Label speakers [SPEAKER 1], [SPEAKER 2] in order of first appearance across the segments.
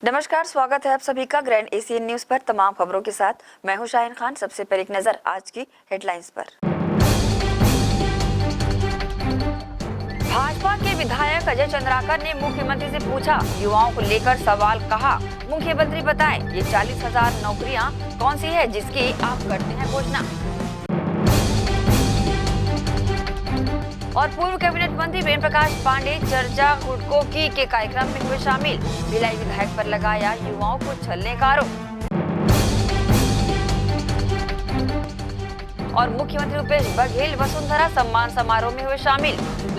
[SPEAKER 1] नमस्कार, स्वागत है आप सभी का ग्रैंड एशियन न्यूज पर। तमाम खबरों के साथ मैं हूं शाहीन खान। सबसे पहले एक नजर आज की हेडलाइंस पर। भाजपा के विधायक अजय चंद्राकर ने मुख्यमंत्री से पूछा, युवाओं को लेकर सवाल। कहा, मुख्यमंत्री बताएं ये 40,000 नौकरियां कौन सी है जिसकी आप करते हैं घोषणा। और पूर्व कैबिनेट मंत्री वेद प्रकाश पांडे चर्चा हुडको की के कार्यक्रम में हुए शामिल। भिलाई विधायक पर लगाया युवाओं को छलने का आरोप। और मुख्यमंत्री भूपेश बघेल वसुंधरा सम्मान समारोह में हुए शामिल।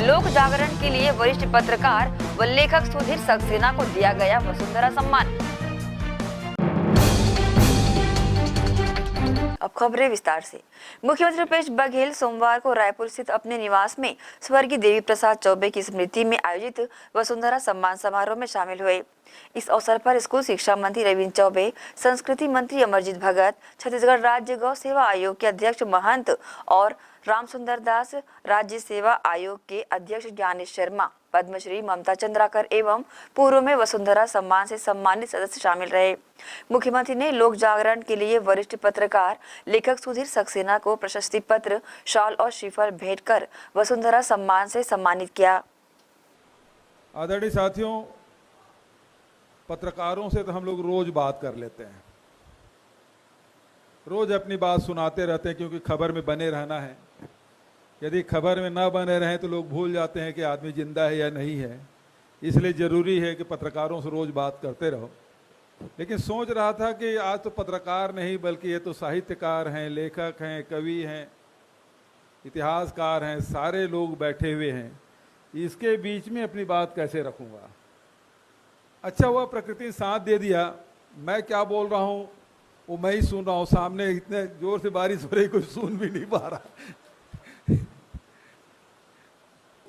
[SPEAKER 1] लोक जागरण के लिए वरिष्ठ पत्रकार व लेखक सुधीर सक्सेना को दिया गया वसुंधरा सम्मान। अब खबरें विस्तार से। मुख्यमंत्री भूपेश बघेल सोमवार को रायपुर स्थित अपने निवास में स्वर्गीय देवी प्रसाद चौबे की स्मृति में आयोजित वसुंधरा सम्मान समारोह में शामिल हुए। इस अवसर पर स्कूल शिक्षा मंत्री रविंद्र चौबे, संस्कृति मंत्री अमरजीत भगत, छत्तीसगढ़ राज्य गौ सेवा आयोग के अध्यक्ष महंत और रामसुंदर दास, राज्य सेवा आयोग के अध्यक्ष ज्ञानेश शर्मा, पद्मश्री ममता चंद्राकर एवं पूर्व में वसुंधरा सम्मान से सम्मानित सदस्य शामिल रहे। मुख्यमंत्री ने लोक जागरण के लिए वरिष्ठ पत्रकार लेखक सुधीर सक्सेना को प्रशस्ति पत्र, शॉल और श्रीफल भेंट कर वसुंधरा सम्मान से सम्मानित किया।
[SPEAKER 2] आदरणीय साथियों, पत्रकारों से तो हम लोग रोज बात कर लेते हैं, रोज अपनी बात सुनाते रहते हैं, क्योंकि खबर में बने रहना है। यदि खबर में ना बने रहें तो लोग भूल जाते हैं कि आदमी जिंदा है या नहीं है। इसलिए ज़रूरी है कि पत्रकारों से रोज बात करते रहो। लेकिन सोच रहा था कि आज तो पत्रकार नहीं बल्कि ये तो साहित्यकार हैं, लेखक हैं, कवि हैं, इतिहासकार हैं, सारे लोग बैठे हुए हैं। इसके बीच में अपनी बात कैसे रखूँगा। अच्छा हुआ प्रकृति ने साथ दे दिया। मैं क्या बोल रहा हूँ वो मैं ही सुन रहा हूँ। सामने इतने जोर से बारिश हो रही, कोई सुन भी नहीं पा रहा।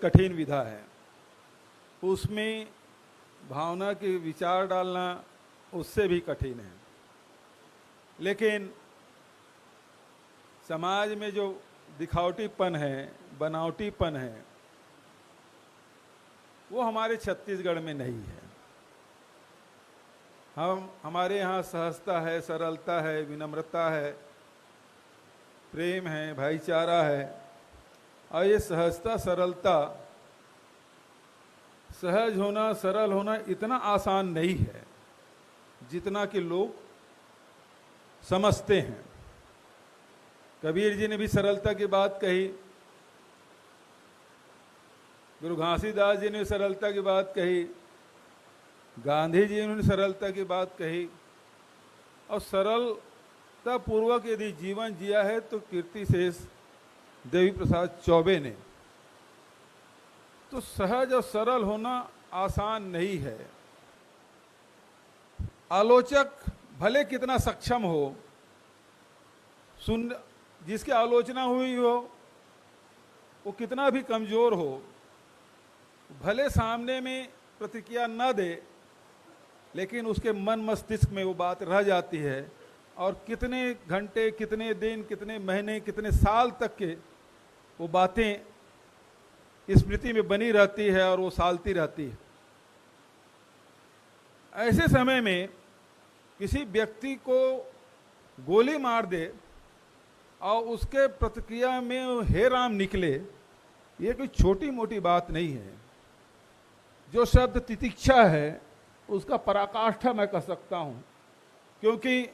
[SPEAKER 2] कठिन विधा है, उसमें भावना के विचार डालना उससे भी कठिन है। लेकिन समाज में जो दिखावटीपन है, बनावटीपन है, वो हमारे छत्तीसगढ़ में नहीं है। हमारे यहाँ सहजता है, सरलता है, विनम्रता है, प्रेम है, भाईचारा है। और ये सहजता, सरलता, सहज होना, सरल होना इतना आसान नहीं है जितना कि लोग समझते हैं। कबीर जी ने भी सरलता की बात कही, गुरु घासीदास जी ने सरलता की बात कही, गांधी जी ने सरलता की बात कही। और सरलता पूर्वक यदि जीवन जिया है तो कीर्ति शेष देवी प्रसाद चौबे ने। तो सहज और सरल होना आसान नहीं है। आलोचक भले कितना सक्षम हो, जिसकी आलोचना हुई हो वो कितना भी कमजोर हो, भले सामने में प्रतिक्रिया न दे, लेकिन उसके मन मस्तिष्क में वो बात रह जाती है। और कितने घंटे, कितने दिन, कितने महीने, कितने साल तक के वो बातें स्मृति में बनी रहती है और वो सालती रहती है। ऐसे समय में किसी व्यक्ति को गोली मार दे और उसके प्रतिक्रिया में हे राम निकले, ये कोई छोटी मोटी बात नहीं है। जो शब्द तितिक्षा है उसका पराकाष्ठा मैं कह सकता हूँ, क्योंकि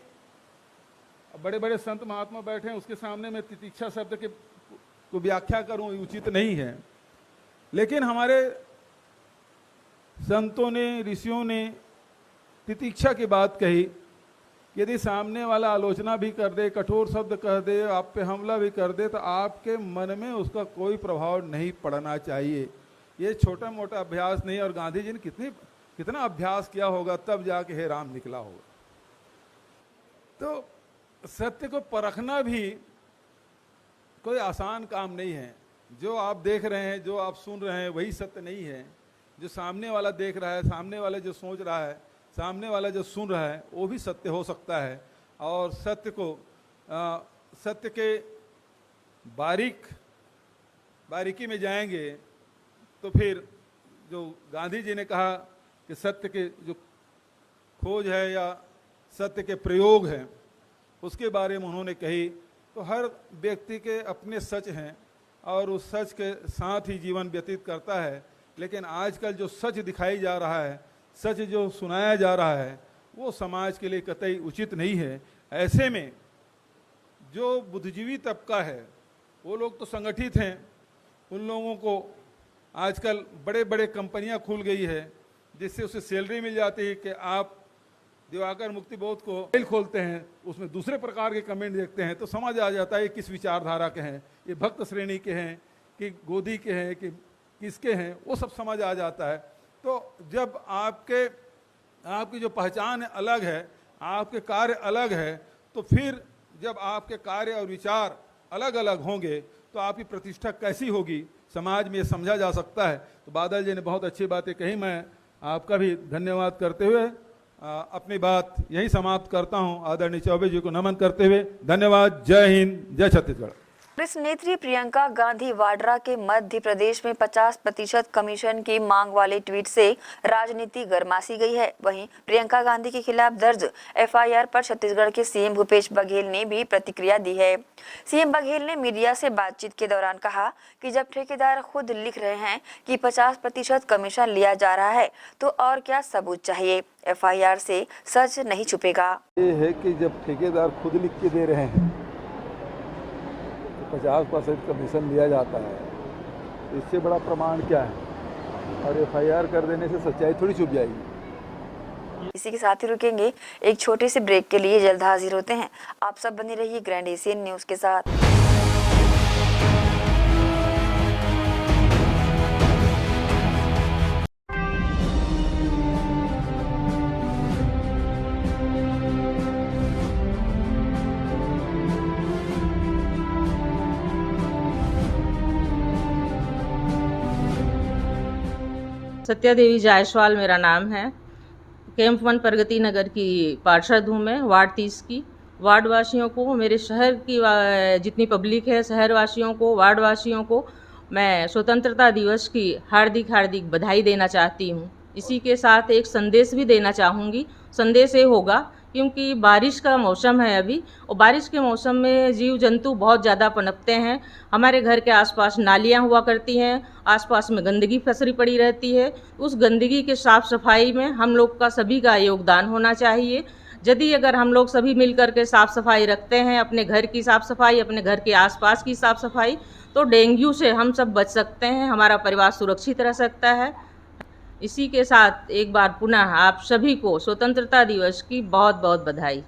[SPEAKER 2] बड़े बड़े संत महात्मा बैठे हैं, उसके सामने मैं तितिक्षा शब्द के को व्याख्या करूँ उचित नहीं है। लेकिन हमारे संतों ने, ऋषियों ने तितिक्षा की बात कही। यदि सामने वाला आलोचना भी कर दे, कठोर शब्द कह दे, आप पे हमला भी कर दे, तो आपके मन में उसका कोई प्रभाव नहीं पड़ना चाहिए। ये छोटा मोटा अभ्यास नहीं। और गांधी जी ने कितना अभ्यास किया होगा, तब जाके हे राम निकला होगा। तो सत्य को परखना भी कोई आसान काम नहीं है। जो आप देख रहे हैं, जो आप सुन रहे हैं, वही सत्य नहीं है। जो सामने वाला देख रहा है, सामने वाला जो सोच रहा है, सामने वाला जो सुन रहा है, वो भी सत्य हो सकता है। और सत्य के बारीकी में जाएंगे तो फिर जो गांधी जी ने कहा कि सत्य के जो खोज है या सत्य के प्रयोग हैं, उसके बारे में उन्होंने कही। तो हर व्यक्ति के अपने सच हैं और उस सच के साथ ही जीवन व्यतीत करता है, लेकिन आजकल जो सच दिखाई जा रहा है, सच जो सुनाया जा रहा है, वो समाज के लिए कतई उचित नहीं है। ऐसे में जो बुद्धिजीवी तबका है, वो लोग तो संगठित हैं, उन लोगों को आजकल बड़े बड़े कंपनियां खुल गई है जिससे उसे सैलरी मिल जाती है कि आप दिवाकर मुक्ति बोध को मेल खोलते हैं, उसमें दूसरे प्रकार के कमेंट देखते हैं तो समझ आ जाता है किस विचारधारा के हैं, ये भक्त श्रेणी के हैं कि गोदी के हैं कि किसके हैं, वो सब समझ आ जाता है। तो जब आपकी जो पहचान अलग है, आपके कार्य अलग है, तो फिर जब आपके कार्य और विचार अलग अलग होंगे तो आपकी प्रतिष्ठा कैसी होगी, समाज में ये समझा जा सकता है। तो बादल जी ने बहुत अच्छी बातें कही, मैं आपका भी धन्यवाद करते हुए अपनी बात यही समाप्त करता हूं। आदरणीय चौबे जी को नमन करते हुए धन्यवाद। जय हिंद, जय छत्तीसगढ़।
[SPEAKER 1] कांग्रेस नेत्री प्रियंका गांधी वाड्रा के मध्य प्रदेश में 50% कमीशन की मांग वाले ट्वीट से राजनीति गरमासी गई है। वहीं प्रियंका गांधी के खिलाफ दर्ज एफआईआर पर छत्तीसगढ़ के सीएम भूपेश बघेल ने भी प्रतिक्रिया दी है। सीएम बघेल ने मीडिया से बातचीत के दौरान कहा कि जब ठेकेदार खुद लिख रहे हैं कि 50% कमीशन लिया जा रहा है तो और क्या सबूत चाहिए। एफआईआर से सच नहीं छुपेगा।
[SPEAKER 2] ये है कि जब ठेकेदार खुद लिख के दे रहे हैं 50% कमीशन लिया जाता है, इससे बड़ा प्रमाण क्या है। और एफआईआर कर देने से सच्चाई थोड़ी छुप जाएगी।
[SPEAKER 1] इसी के साथ ही रुकेंगे एक छोटे से ब्रेक के लिए, जल्द हाजिर होते हैं। आप सब बने रहिए ग्रैंड एशियन न्यूज के साथ।
[SPEAKER 3] सत्या देवी जायसवाल मेरा नाम है। कैंप 1 प्रगति नगर की पार्षद हूँ मैं, वार्ड 30 की। वार्ड वासियों को, मेरे शहर की जितनी पब्लिक है, शहर वासियों को, वार्ड वासियों को मैं स्वतंत्रता दिवस की हार्दिक हार्दिक बधाई देना चाहती हूँ। इसी के साथ एक संदेश भी देना चाहूँगी। संदेश ये होगा क्योंकि बारिश का मौसम है अभी, और बारिश के मौसम में जीव जंतु बहुत ज़्यादा पनपते हैं। हमारे घर के आसपास नालियाँ हुआ करती हैं, आसपास में गंदगी फसरी पड़ी रहती है। उस गंदगी के साफ़ सफाई में हम लोग का सभी का योगदान होना चाहिए। यदि अगर हम लोग सभी मिलकर के साफ़ सफाई रखते हैं, अपने घर की साफ़ सफाई, अपने घर के आसपास की साफ़ सफाई, तो डेंगू से हम सब बच सकते हैं, हमारा परिवार सुरक्षित रह सकता है। इसी के साथ एक बार पुनः आप सभी को स्वतंत्रता दिवस की बहुत बहुत बधाई।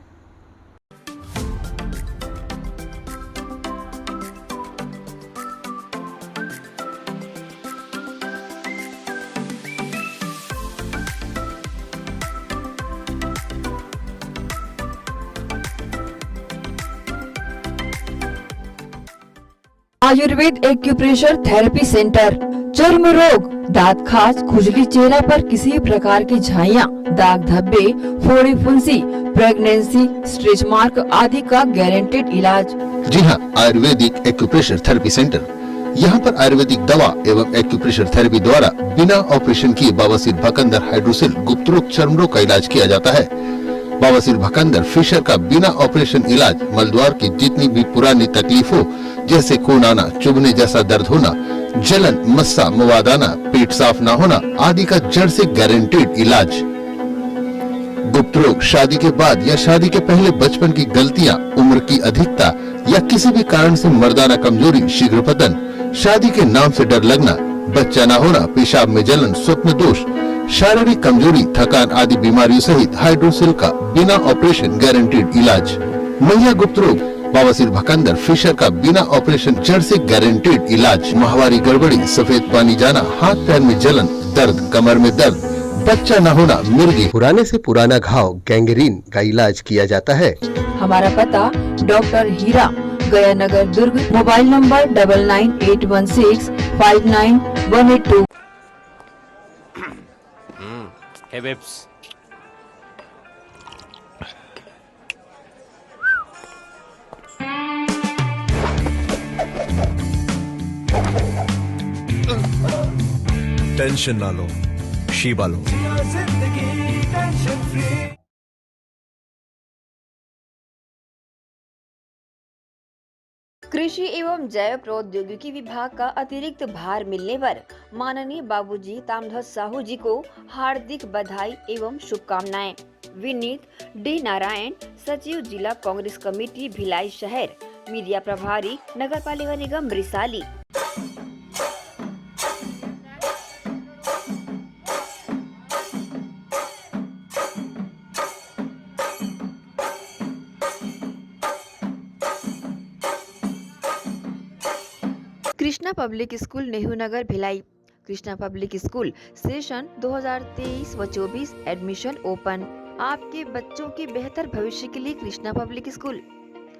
[SPEAKER 4] आयुर्वेद एक्यूप्रेशर थेरेपी सेंटर, चर्म रोग, दांत खाज, खुजली, चेहरा पर किसी प्रकार की झाइयाँ, दाग धब्बे, फोड़ी फुंसी, प्रेगनेंसी, स्ट्रेच मार्क आदि का गारंटेड इलाज।
[SPEAKER 5] जी हाँ, आयुर्वेदिक एक्यूप्रेशर थेरेपी सेंटर। यहाँ पर आयुर्वेदिक दवा एवं एक्यूप्रेशर थेरेपी द्वारा बिना ऑपरेशन किए बवासीर, भकंदर, हाइड्रोसिल, गुप्त रोग, चर्म रोग का इलाज किया जाता है। बवासीर, भकंदर, फिशर का बिना ऑपरेशन इलाज मलद्वार की जितनी भी पुरानी तकलीफ हो, जैसे खून आना, चुभने जैसा दर्द होना, जलन, मस्सा, मवाद आना, पेट साफ ना होना आदि का जड़ से गारंटेड इलाज। गुप्त रोग, शादी के बाद या शादी के पहले बचपन की गलतियां, उम्र की अधिकता या किसी भी कारण से मर्दाना कमजोरी, शीघ्र पतन, शादी के नाम से डर लगना, बच्चा न होना, पेशाब में जलन, स्वप्न दोष, शारीरिक कमजोरी, थकान आदि बीमारियों सहित हाइड्रोसिल का बिना ऑपरेशन गारंटेड इलाज। महिला गुप्त रोग, बवासीर, भकंदर, फिशर का बिना ऑपरेशन जड़ से गारंटेड इलाज। माहवारी गड़बड़ी, सफेद पानी जाना, हाथ पैर में जलन, दर्द, कमर में दर्द, बच्चा न होना, मिर्गी, पुराने से पुराना घाव, गैंग्रीन का इलाज किया जाता है।
[SPEAKER 4] हमारा पता doctor Heera, Gaya Nagar, Durg. Mobile number 9981659182।
[SPEAKER 6] Hey babes.
[SPEAKER 7] Tension ना लो, शीबा लो।
[SPEAKER 1] कृषि एवं जैव प्रौद्योगिकी विभाग का अतिरिक्त भार मिलने पर माननीय बाबूजी तामध्वज साहू जी को हार्दिक बधाई एवं शुभकामनाएं। विनीत डी नारायण, सचिव जिला कांग्रेस कमेटी भिलाई शहर, मीडिया प्रभारी नगर पालिका निगम Risali. Krishna public school Nehru Nagar Bhilai. Krishna public school session 2023 व 24 एडमिशन ओपन। आपके बच्चों के बेहतर भविष्य के लिए कृष्णा पब्लिक स्कूल।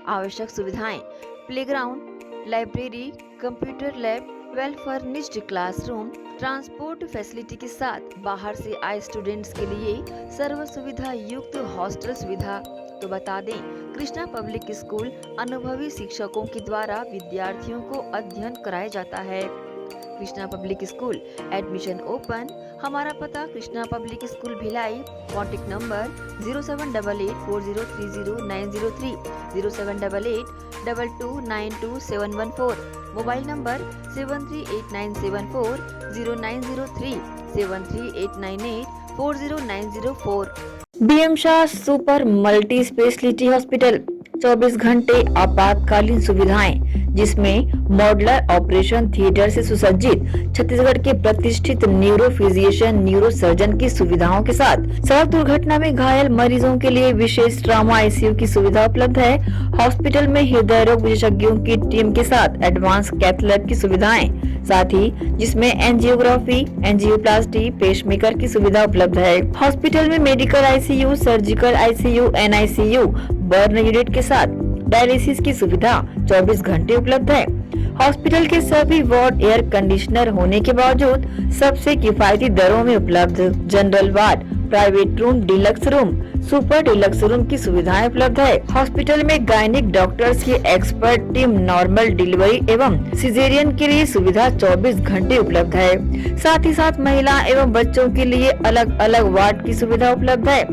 [SPEAKER 1] आवश्यक सुविधाएं: playground, library, computer lab, well furnished classroom, transport facility के साथ बाहर से आए स्टूडेंट्स के लिए सर्व सुविधा युक्त हॉस्टल सुविधा। तो बता दें, कृष्णा पब्लिक स्कूल अनुभवी शिक्षकों के द्वारा विद्यार्थियों को अध्ययन कराया जाता है। Krishna public school admission open. हमारा पता Krishna public school Bhilai. Contact number 0788403090 078822922714। Mobile number 7389740903 7389840904। BM Shah super multi speciality hospital 24 घंटे आपातकालीन सुविधाएं, जिसमें मॉडुलर ऑपरेशन थिएटर से सुसज्जित छत्तीसगढ़ के प्रतिष्ठित न्यूरो फिजिशियन न्यूरो सर्जन की सुविधाओं के साथ सड़क दुर्घटना में घायल मरीजों के लिए विशेष ट्रॉमा आईसीयू की सुविधा उपलब्ध है। हॉस्पिटल में हृदय रोग विशेषज्ञों की टीम के साथ एडवांस कैथ लैब की सुविधाएं, साथ ही जिसमें एंजियोग्राफी, एंजियोप्लास्टी, पेसमेकर की सुविधा उपलब्ध है। हॉस्पिटल में medical ICU, surgical ICU, NICU, burn unit के साथ डायलिसिस की सुविधा 24 घंटे उपलब्ध है। हॉस्पिटल के सभी वार्ड एयर कंडीशनर होने के बावजूद सबसे किफायती दरों में उपलब्ध। General ward, private room, deluxe room, super deluxe room की सुविधाएं उपलब्ध है। हॉस्पिटल में गायनिक डॉक्टर्स की एक्सपर्ट टीम नॉर्मल डिलीवरी एवं सिजेरियन के लिए सुविधा 24 घंटे उपलब्ध है। साथ ही साथ महिला एवं बच्चों के लिए अलग अलग वार्ड की सुविधा उपलब्ध है।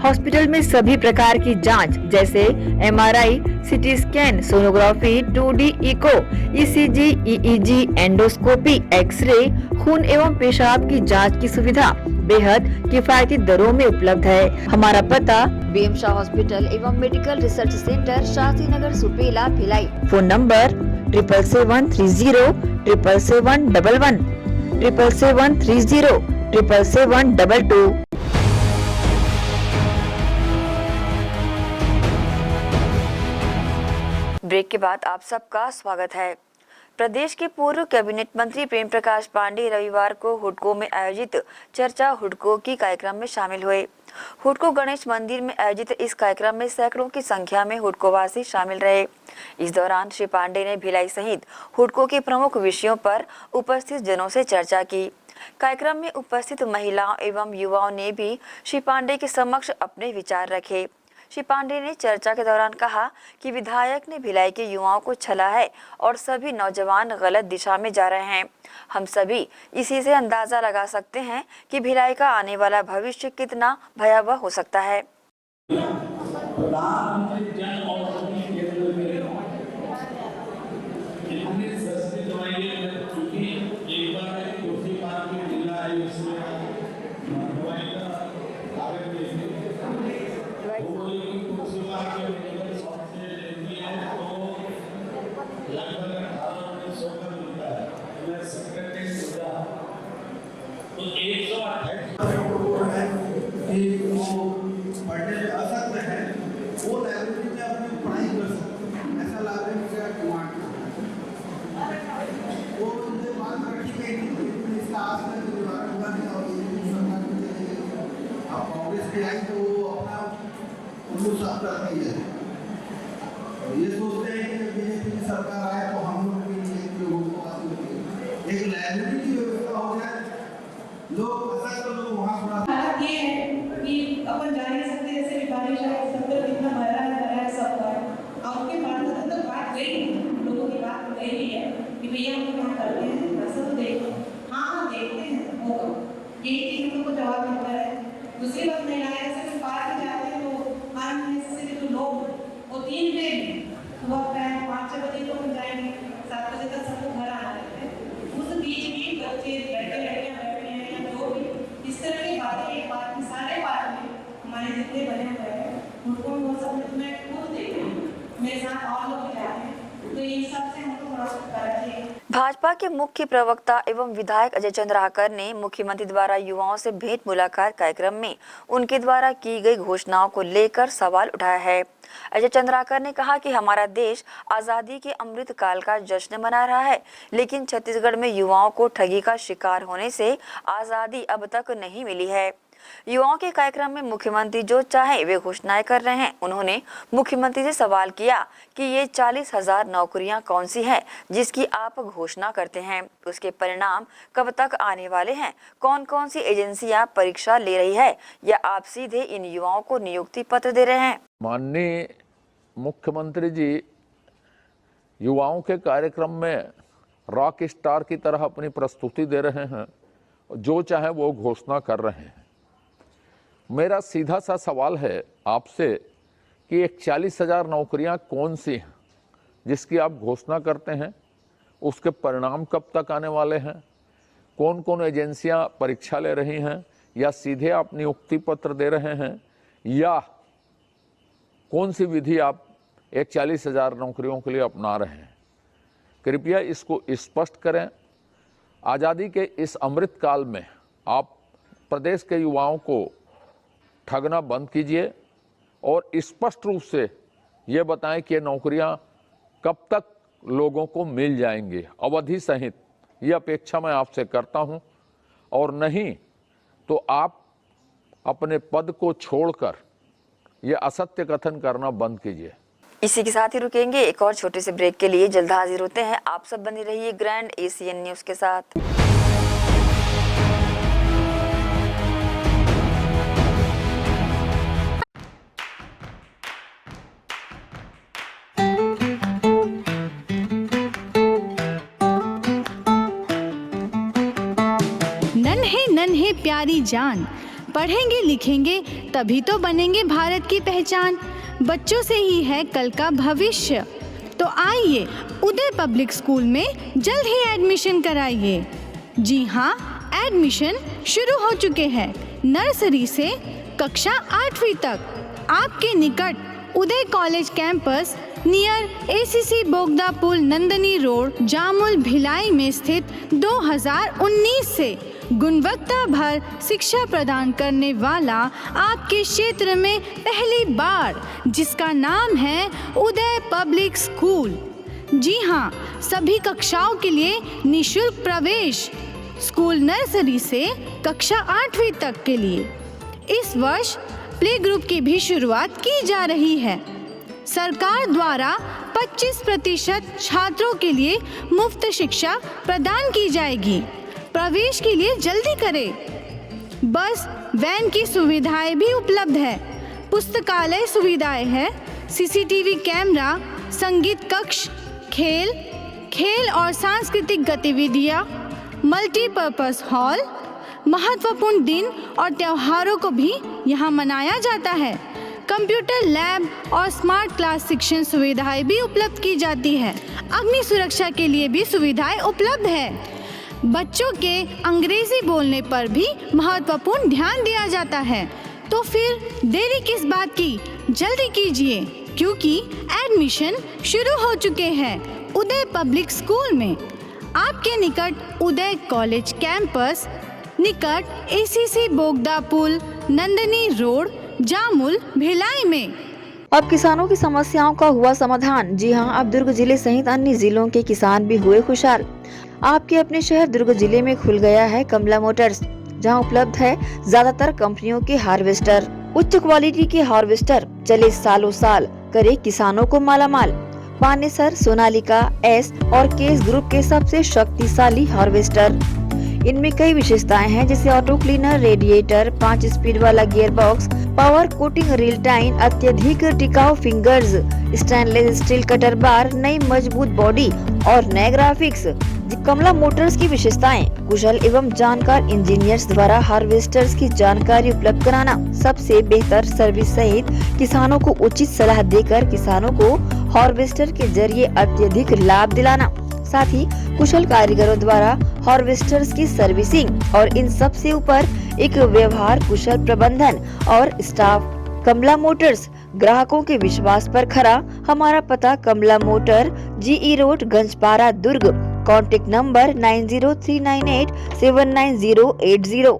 [SPEAKER 1] हॉस्पिटल में सभी प्रकार की जांच जैसे MRI, CT scan, sonography, 2D echo, ECG, EEG, endoscopy, X-ray, खून एवं पेशाब की जांच की सुविधा बेहद किफायती दरों में उपलब्ध है। हमारा पता बीएम शाह हॉस्पिटल एवं medical research centre, Shastri Nagar, Supela, Bhilai. Phone number 7773077711 77307722। Break के बाद आप सबका स्वागत है। प्रदेश के पूर्व कैबिनेट मंत्री प्रेम प्रकाश पांडे रविवार को हुडको में आयोजित चर्चा हुडको की कार्यक्रम में शामिल हुए। हुडको गणेश मंदिर में आयोजित इस कार्यक्रम में सैकड़ों की संख्या में हुडकोवासी शामिल रहे। इस दौरान श्री पांडे ने भिलाई सहित हुडको के प्रमुख विषयों पर उपस्थित जनों से चर्चा की। कार्यक्रम में उपस्थित महिलाओं एवं युवाओं ने भी श्री पांडे के समक्ष अपने विचार रखे। श्री पांडे ने चर्चा के दौरान कहा कि विधायक ने भिलाई के युवाओं को छला है और सभी नौजवान गलत दिशा में जा रहे हैं। हम सभी इसी से अंदाजा लगा सकते हैं कि भिलाई का आने वाला भविष्य कितना भयावह हो सकता है।
[SPEAKER 7] ये सोचते हैं कि बीजेपी की सरकार आए तो हम लोग के लिए एक लाइब्रेरी की व्यवस्था हो जाए। लोग वहाँ
[SPEAKER 8] हालात ये है कि अपन जा नहीं सकते, जैसे बारिश आई, सब कितना भरा है सबका, और उनके बाद तक बात गई, लोगों की बात गई भी है कि भैया हम क्या करते हैं, ऐसा तो देखो। हाँ देखते हैं, होगा यही चीज हम लोग को जवाब मिलता है। दूसरी बात महिलाएं ऐसे पार्क में जाते हैं तो हर महीने से जो लोग वो 3 बजे सुबह 5-6 बजे तो जाएंगे यहाँ जितने बने हुए हैं उनको वो सब मैं खुद देख रही हूँ, मेरे साथ और लोग भी जाते हैं, तो ये सब से हमको थोड़ा करके।
[SPEAKER 1] भाजपा के मुख्य प्रवक्ता एवं विधायक अजय चंद्राकर ने मुख्यमंत्री द्वारा युवाओं से भेंट मुलाकात कार्यक्रम में उनके द्वारा की गई घोषणाओं को लेकर सवाल उठाया है। अजय चंद्राकर ने कहा कि हमारा देश आजादी के अमृत काल का जश्न मना रहा है, लेकिन छत्तीसगढ़ में युवाओं को ठगी का शिकार होने से आजादी अब तक नहीं मिली है। युवाओं के कार्यक्रम में मुख्यमंत्री जो चाहे वे घोषणाएं कर रहे हैं। उन्होंने मुख्यमंत्री से सवाल किया कि ये 40,000 नौकरियां कौन सी हैं जिसकी आप घोषणा करते हैं, उसके परिणाम कब तक आने वाले हैं, कौन कौन सी एजेंसियां परीक्षा ले रही है, या आप सीधे इन युवाओं को नियुक्ति पत्र दे रहे हैं।
[SPEAKER 9] माननीय मुख्यमंत्री जी युवाओं के कार्यक्रम में रॉक स्टार की तरह अपनी प्रस्तुति दे रहे हैं, जो चाहे वो घोषणा कर रहे हैं। मेरा सीधा सा सवाल है आपसे कि एक 40,000 नौकरियां कौन सी हैं जिसकी आप घोषणा करते हैं, उसके परिणाम कब तक आने वाले हैं, कौन कौन एजेंसियां परीक्षा ले रही हैं, या सीधे आप नियुक्ति पत्र दे रहे हैं, या कौन सी विधि आप एक 40,000 नौकरियों के लिए अपना रहे हैं। कृपया इसको स्पष्ट करें। आज़ादी के इस अमृत काल में आप प्रदेश के युवाओं को ठगना बंद कीजिए और स्पष्ट रूप से ये बताएं कि ये नौकरियां कब तक लोगों को मिल जाएंगी, अवधि सहित। ये अपेक्षा मैं आपसे करता हूं, और नहीं तो आप अपने पद को छोड़कर ये असत्य कथन करना बंद कीजिए।
[SPEAKER 1] इसी के साथ ही रुकेंगे एक और छोटे से ब्रेक के लिए। जल्द हाजिर होते हैं। आप सब बने रहिए ग्रैंड एशियन न्यूज के साथ।
[SPEAKER 10] नन्हे नन्हे प्यारी जान, पढ़ेंगे लिखेंगे तभी तो बनेंगे भारत की पहचान। बच्चों से ही है कल का भविष्य, तो आइए उदय पब्लिक स्कूल में जल्द ही एडमिशन कराइए। जी हाँ, एडमिशन शुरू हो चुके हैं। नर्सरी से कक्षा 8वीं तक आपके निकट उदय कॉलेज कैंपस नियर एसीसी बोगदा पुल नंदनी रोड जामुल भिलाई में स्थित 2019 से गुणवत्ता भर शिक्षा प्रदान करने वाला आपके क्षेत्र में पहली बार, जिसका नाम है उदय पब्लिक स्कूल। जी हाँ, सभी कक्षाओं के लिए निःशुल्क प्रवेश। स्कूल नर्सरी से कक्षा 8वीं तक के लिए इस वर्ष प्ले ग्रुप की भी शुरुआत की जा रही है। सरकार द्वारा 25% छात्रों के लिए मुफ्त शिक्षा प्रदान की जाएगी। प्रवेश के लिए जल्दी करें। बस वैन की सुविधाएं भी उपलब्ध है। पुस्तकालय सुविधाएं है, सीसीटीवी कैमरा, संगीत कक्ष, खेल और सांस्कृतिक गतिविधियां, मल्टीपर्पज हॉल। महत्वपूर्ण दिन और त्योहारों को भी यहाँ मनाया जाता है। कंप्यूटर लैब और स्मार्ट क्लास शिक्षण सुविधाएं भी उपलब्ध की जाती है। अग्नि सुरक्षा के लिए भी सुविधाएं उपलब्ध है। बच्चों के अंग्रेजी बोलने पर भी महत्वपूर्ण ध्यान दिया जाता है। तो फिर देरी किस बात की, जल्दी कीजिए, क्योंकि एडमिशन शुरू हो चुके हैं उदय पब्लिक स्कूल में। आपके निकट उदय कॉलेज कैंपस निकट एसीसी बोगदा पुल नंदनी रोड जामुल भिलाई में।
[SPEAKER 1] अब किसानों की समस्याओं का हुआ समाधान। जी हां, अब दुर्ग जिले सहित अन्य जिलों के किसान भी हुए खुशहाल। आपके अपने शहर दुर्ग जिले में खुल गया है कमला मोटर्स, जहां उपलब्ध है ज्यादातर कंपनियों के हार्वेस्टर। उच्च क्वालिटी के हार्वेस्टर चले सालों साल, करे किसानों को मालामाल। पानेसर, सोनालिका, एस और केस ग्रुप के सबसे शक्तिशाली हार्वेस्टर। इनमें कई विशेषताएं हैं, जैसे ऑटो क्लीनर, रेडिएटर, 5 स्पीड वाला gear box, power coating reel time, अत्यधिक टिकाऊ फिंगर्स, स्टेनलेस स्टील कटर बार, नई मजबूत बॉडी और नए ग्राफिक्स। कमला मोटर्स की विशेषताएं: कुशल एवं जानकार इंजीनियर्स द्वारा हार्वेस्टर्स की जानकारी उपलब्ध कराना, सबसे बेहतर सर्विस सहित किसानों को उचित सलाह देकर किसानों को हार्वेस्टर के जरिए अत्यधिक लाभ दिलाना, साथ ही कुशल कारीगरों द्वारा हार्वेस्टर्स की सर्विसिंग और इन सब से ऊपर एक व्यवहार कुशल प्रबंधन और स्टाफ कमला मोटर्स, ग्राहकों के विश्वास पर खरा। हमारा पता Kamla motor, GE road, Ganjpara, Durg. Contact number 9039879080।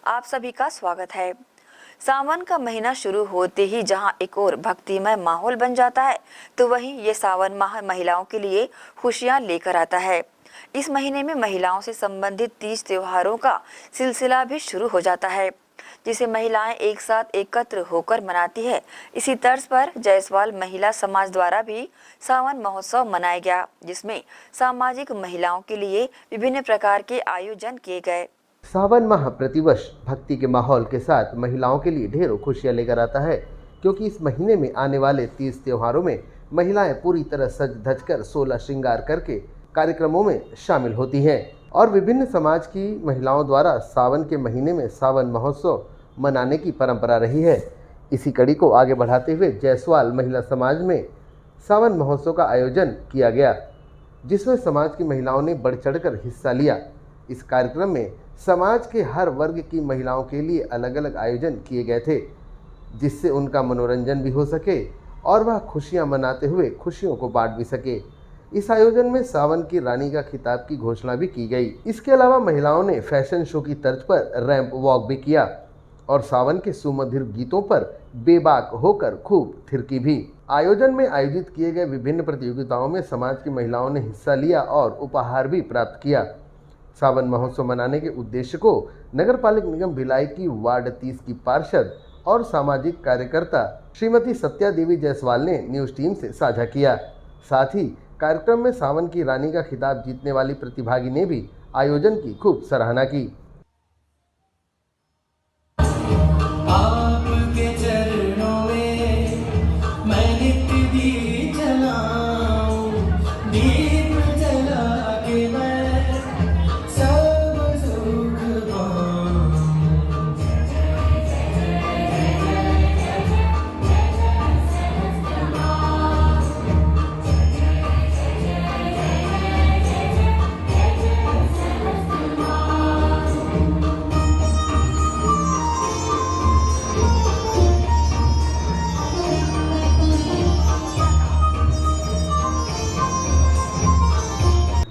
[SPEAKER 1] आप सभी का स्वागत है। सावन का महीना शुरू होते ही जहां एक और भक्तिमय माहौल बन जाता है, तो वहीं ये सावन माह महिलाओं के लिए खुशियां लेकर आता है। इस महीने में महिलाओं से संबंधित 30 त्योहारों का सिलसिला भी शुरू हो जाता है, जिसे महिलाएं एक साथ एकत्र होकर मनाती है। इसी तर्ज पर जायसवाल महिला समाज द्वारा भी सावन महोत्सव मनाया गया, जिसमें सामाजिक महिलाओं के लिए विभिन्न प्रकार के आयोजन किए गए।
[SPEAKER 11] सावन माह प्रतिवर्ष भक्ति के माहौल के साथ महिलाओं के लिए ढेरों खुशियां लेकर आता है, क्योंकि इस महीने में आने वाले 30 त्योहारों में महिलाएं पूरी तरह सज धज कर 16 श्रृंगार करके कार्यक्रमों में शामिल होती हैं और विभिन्न समाज की महिलाओं द्वारा सावन के महीने में सावन महोत्सव मनाने की परंपरा रही है। इसी कड़ी को आगे बढ़ाते हुए जायसवाल महिला समाज में सावन महोत्सव का आयोजन किया गया, जिसमें समाज की महिलाओं ने बढ़ चढ़कर हिस्सा लिया। इस कार्यक्रम में समाज के हर वर्ग की महिलाओं के लिए अलग अलग आयोजन किए गए थे, जिससे उनका मनोरंजन भी हो सके और वह खुशियां मनाते हुए खुशियों को बांट भी सके। इस आयोजन में सावन की रानी का खिताब की घोषणा भी की गई। इसके अलावा महिलाओं ने फैशन शो की तर्ज पर रैंप वॉक भी किया और सावन के सुमधुर गीतों पर बेबाक होकर खूब थिरकी भी। आयोजन में आयोजित किए गए विभिन्न प्रतियोगिताओं में समाज की महिलाओं ने हिस्सा लिया और उपहार भी प्राप्त किया। सावन महोत्सव मनाने के उद्देश्य को नगर पालिक निगम भिलाई की वार्ड 30 की पार्षद और सामाजिक कार्यकर्ता श्रीमती सत्या देवी जायसवाल ने न्यूज टीम से साझा किया। साथ ही कार्यक्रम में सावन की रानी का खिताब जीतने वाली प्रतिभागी ने भी आयोजन की खूब सराहना की।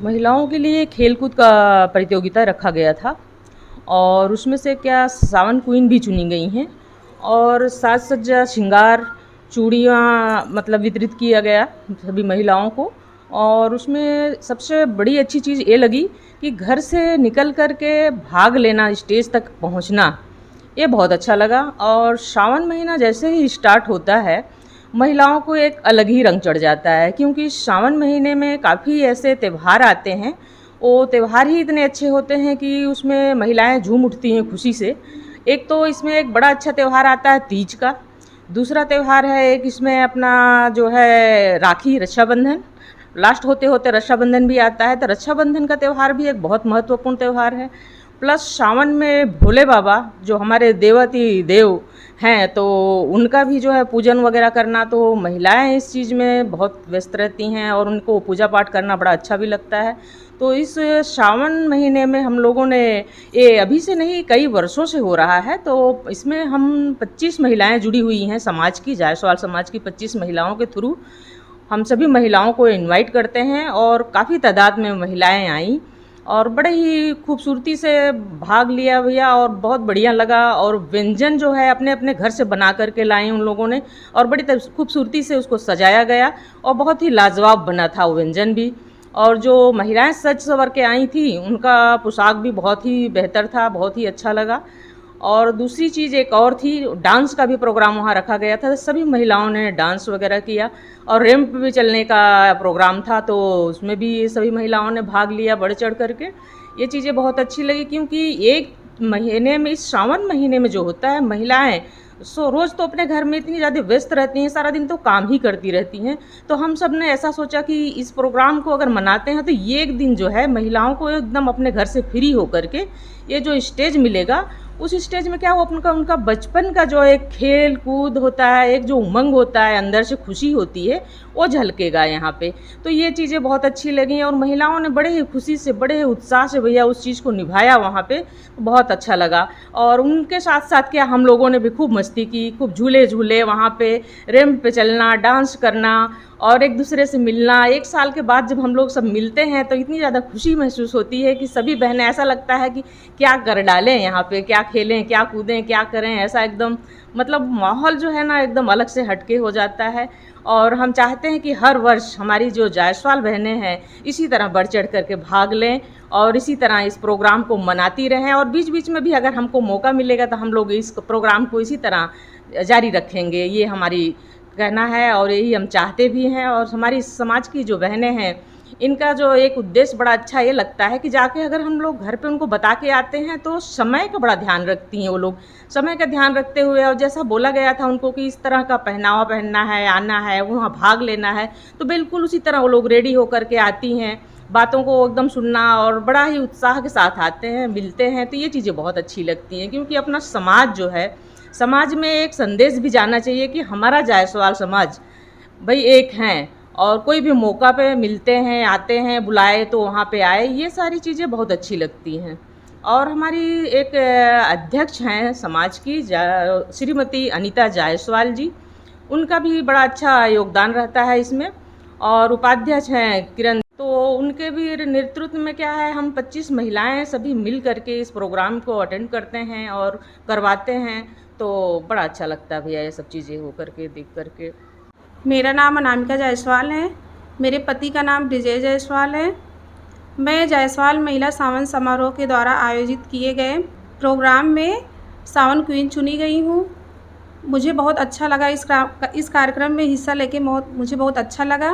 [SPEAKER 3] महिलाओं के लिए खेलकूद का प्रतियोगिता रखा गया था और उसमें से क्या सावन क्वीन भी चुनी गई हैं और साज सज्जा श्रृंगार चूड़ियाँ मतलब वितरित किया गया सभी महिलाओं को। और उसमें सबसे बड़ी अच्छी चीज़ ये लगी कि घर से निकल कर के भाग लेना, स्टेज तक पहुंचना, ये बहुत अच्छा लगा। और सावन महीना जैसे ही स्टार्ट होता है महिलाओं को एक अलग ही रंग चढ़ जाता है, क्योंकि सावन महीने में काफ़ी ऐसे त्यौहार आते हैं, वो त्यौहार ही इतने अच्छे होते हैं कि उसमें महिलाएं झूम उठती हैं खुशी से। एक तो इसमें एक बड़ा अच्छा त्यौहार आता है तीज का, दूसरा त्यौहार है एक इसमें अपना जो है राखी रक्षाबंधन, लास्ट होते होते रक्षाबंधन भी आता है। तो रक्षाबंधन का त्यौहार भी एक बहुत महत्वपूर्ण त्यौहार है। प्लस सावन में भोले बाबा जो हमारे देवती देव हैं, तो उनका भी जो है पूजन वगैरह करना, तो महिलाएं इस चीज़ में बहुत व्यस्त रहती हैं और उनको पूजा पाठ करना बड़ा अच्छा भी लगता है। तो इस सावन महीने में हम लोगों ने, ये अभी से नहीं कई वर्षों से हो रहा है, तो इसमें हम 25 महिलाएं जुड़ी हुई हैं समाज की, जायसवाल समाज की 25 महिलाओं के थ्रू हम सभी महिलाओं को इनवाइट करते हैं और काफ़ी तादाद में महिलाएं आईं और बड़े ही खूबसूरती से भाग लिया भैया और बहुत बढ़िया लगा। और व्यंजन जो है अपने अपने घर से बना करके लाए उन लोगों ने और बड़ी खूबसूरती से उसको सजाया गया और बहुत ही लाजवाब बना था वो व्यंजन भी। और जो महिलाएं सज संवर के आई थी उनका पोशाक भी बहुत ही बेहतर था, बहुत ही अच्छा लगा। और दूसरी चीज़ एक और थी, डांस का भी प्रोग्राम वहाँ रखा गया था, सभी महिलाओं ने डांस वगैरह किया और रैंप भी चलने का प्रोग्राम था, तो उसमें भी सभी महिलाओं ने भाग लिया बढ़ चढ़ करके। ये चीज़ें बहुत अच्छी लगी क्योंकि एक महीने में, इस सावन महीने में जो होता है, महिलाएं रोज़ तो अपने घर में इतनी ज़्यादा व्यस्त रहती हैं, सारा दिन तो काम ही करती रहती हैं, तो हम सब ने ऐसा सोचा कि इस प्रोग्राम को अगर मनाते हैं तो ये एक दिन जो है महिलाओं को एकदम अपने घर से फ्री होकर के ये जो स्टेज मिलेगा, उस स्टेज में क्या हो उनका बचपन का जो एक खेल कूद होता है, एक जो उमंग होता है, अंदर से खुशी होती है, वो झलकेगा यहाँ पे। तो ये चीज़ें बहुत अच्छी लगी और महिलाओं ने बड़े ही खुशी से, बड़े ही उत्साह से भैया उस चीज़ को निभाया वहाँ पे, बहुत अच्छा लगा। और उनके साथ साथ क्या हम लोगों ने भी खूब मस्ती की, खूब झूले झूले वहाँ पे, रैंप पे चलना, डांस करना और एक दूसरे से मिलना। एक साल के बाद जब हम लोग सब मिलते हैं तो इतनी ज़्यादा खुशी महसूस होती है कि सभी बहनें, ऐसा लगता है कि क्या कर डालें यहाँ पे, क्या खेलें, क्या कूदें, क्या करें, ऐसा एकदम मतलब माहौल जो है ना एकदम अलग से हटके हो जाता है। और हम चाहते हैं कि हर वर्ष हमारी जो जायसवाल बहनें हैं इसी तरह बढ़ चढ़ करके भाग लें और इसी तरह इस प्रोग्राम को मनाती रहें और बीच बीच में भी अगर हमको मौका मिलेगा तो हम लोग इस प्रोग्राम को इसी तरह जारी रखेंगे, ये हमारी कहना है और यही हम चाहते भी हैं। और हमारी समाज की जो बहनें हैं इनका जो एक उद्देश्य बड़ा अच्छा ये लगता है कि जाके अगर हम लोग घर पे उनको बता के आते हैं तो समय का बड़ा ध्यान रखती हैं वो लोग, समय का ध्यान रखते हुए। और जैसा बोला गया था उनको कि इस तरह का पहनावा पहनना है, आना है, वहाँ भाग लेना है, तो बिल्कुल उसी तरह वो लोग रेडी होकर के आती हैं, बातों को एकदम सुनना और बड़ा ही उत्साह के साथ आते हैं, मिलते हैं। तो ये चीज़ें बहुत अच्छी लगती हैं क्योंकि अपना समाज जो है, समाज में एक संदेश भी जाना चाहिए कि हमारा जायसवाल समाज भाई एक हैं और कोई भी मौका पे मिलते हैं, आते हैं, बुलाए तो वहाँ पे आए। ये सारी चीज़ें बहुत अच्छी लगती हैं। और हमारी एक अध्यक्ष हैं समाज की, श्रीमती अनीता जायसवाल जी, उनका भी बड़ा अच्छा योगदान रहता है इसमें। और उपाध्यक्ष हैं किरण, तो उनके भी नेतृत्व में क्या है, हम 25 महिलाएं सभी मिल करके इस प्रोग्राम को अटेंड करते हैं और करवाते हैं, तो बड़ा अच्छा लगता है भैया ये सब चीज़ें हो करके, देख करके।
[SPEAKER 8] मेरा नाम अनामिका जायसवाल है, मेरे पति का नाम विजय जायसवाल है। मैं जायसवाल महिला सावन समारोह के द्वारा आयोजित किए गए प्रोग्राम में सावन क्वीन चुनी गई हूँ। मुझे बहुत अच्छा लगा इस कार्यक्रम में हिस्सा लेके, मुझे बहुत अच्छा लगा।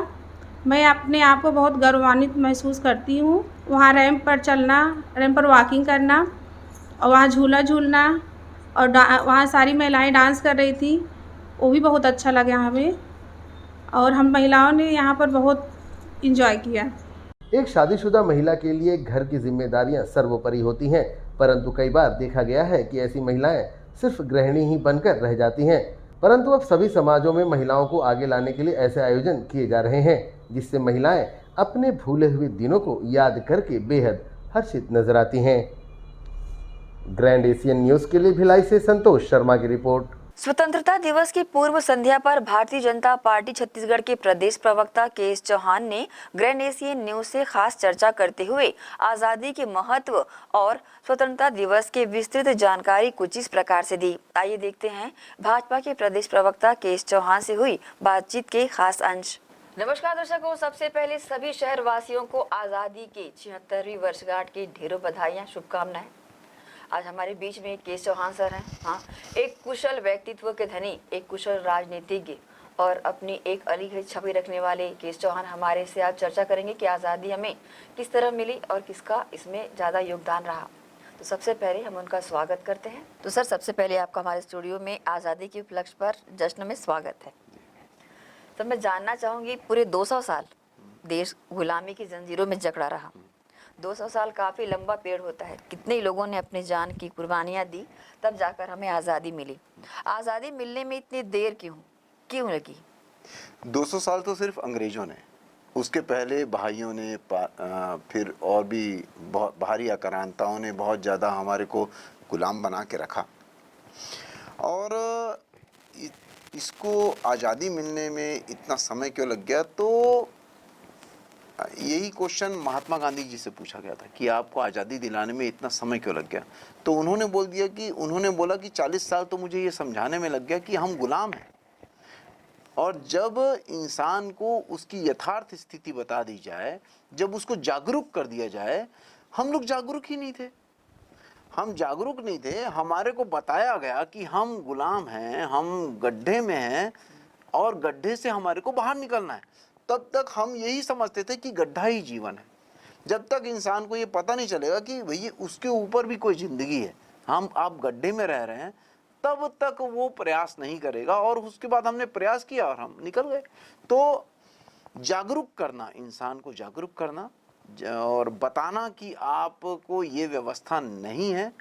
[SPEAKER 8] मैं अपने आप को बहुत गौरवान्वित महसूस करती हूँ। वहाँ रैंप पर चलना, रैंप पर वॉकिंग करना और वहाँ झूला झूलना और वहाँ सारी महिलाएं डांस कर रही थी, वो भी बहुत अच्छा लगा हमें और हम महिलाओं ने यहाँ पर बहुत इंजॉय किया।
[SPEAKER 11] एक शादीशुदा महिला के लिए घर की जिम्मेदारियां सर्वोपरि होती हैं, परंतु कई बार देखा गया है कि ऐसी महिलाएं सिर्फ गृहिणी ही बनकर रह जाती हैं। परंतु अब सभी समाजों में महिलाओं को आगे लाने के लिए ऐसे आयोजन किए जा रहे हैं जिससे महिलाएं अपने भूले हुए दिनों को याद करके बेहद हर्षित नजर आती हैं। ग्रैंड एशियन न्यूज के लिए भिलाई से संतोष शर्मा की रिपोर्ट।
[SPEAKER 1] स्वतंत्रता दिवस की पूर्व संध्या पर भारतीय जनता पार्टी छत्तीसगढ़ के प्रदेश प्रवक्ता केएस चौहान ने ग्रैंड एशियन न्यूज से खास चर्चा करते हुए आजादी के महत्व और स्वतंत्रता दिवस के विस्तृत जानकारी कुछ इस प्रकार से दी। आइए देखते हैं भाजपा के प्रदेश प्रवक्ता केएस चौहान से हुई बातचीत के खास अंश। नमस्कार दर्शकों, सबसे पहले सभी शहर वासियों को आजादी की 76वीं वर्षगांठ की ढेरों बधाइयां, शुभकामनाएं। आज हमारे बीच में केएस चौहान सर हैं। हाँ, एक कुशल व्यक्तित्व के धनी, एक कुशल राजनीतिज्ञ और अपनी एक अलग छवि रखने वाले केएस चौहान हमारे से आज चर्चा करेंगे कि आज़ादी हमें किस तरह मिली और किसका इसमें ज़्यादा योगदान रहा। तो सबसे पहले हम उनका स्वागत करते हैं। तो सर, सबसे पहले आपका हमारे स्टूडियो में आज़ादी के उपलक्ष्य पर जश्न में स्वागत है। तो मैं जानना चाहूँगी, पूरे 200 साल देश गुलामी की जंजीरों में जकड़ा रहा, 200 साल काफ़ी लंबा पेड़ होता है। कितने ही लोगों ने अपनी जान की कुर्बानियाँ दी, तब जाकर हमें आज़ादी मिली। आज़ादी मिलने में इतनी देर क्यों लगी?
[SPEAKER 12] 200 साल तो सिर्फ अंग्रेजों ने, उसके पहले भाइयों ने, फिर और भी बाहरी आक्रांताओं ने बहुत ज़्यादा हमारे को गुलाम बना के रखा। और इसको आज़ादी मिलने में इतना समय क्यों लग गया? तो यही क्वेश्चन महात्मा गांधी जी से पूछा गया था कि आपको आज़ादी दिलाने में इतना समय क्यों लग गया? तो उन्होंने बोला कि 40 साल तो मुझे ये समझाने में लग गया कि हम गुलाम हैं। और जब इंसान को उसकी यथार्थ स्थिति बता दी जाए, जब उसको जागरूक कर दिया जाए, हम लोग जागरूक ही नहीं थे। हम जागरूक नहीं थे, हमारे को बताया गया कि हम गुलाम हैं, हम गड्ढे में हैं और गड्ढे से हमारे को बाहर निकलना है। तब तक हम यही समझते थे कि गड्ढा ही जीवन है। जब तक इंसान को ये पता नहीं चलेगा कि भैया उसके ऊपर भी कोई ज़िंदगी है, आप गड्ढे में रह रहे हैं, तब तक वो प्रयास नहीं करेगा। और उसके बाद हमने प्रयास किया और हम निकल गए। तो जागरूक करना, इंसान को जागरूक करना और बताना कि आपको ये व्यवस्था नहीं है।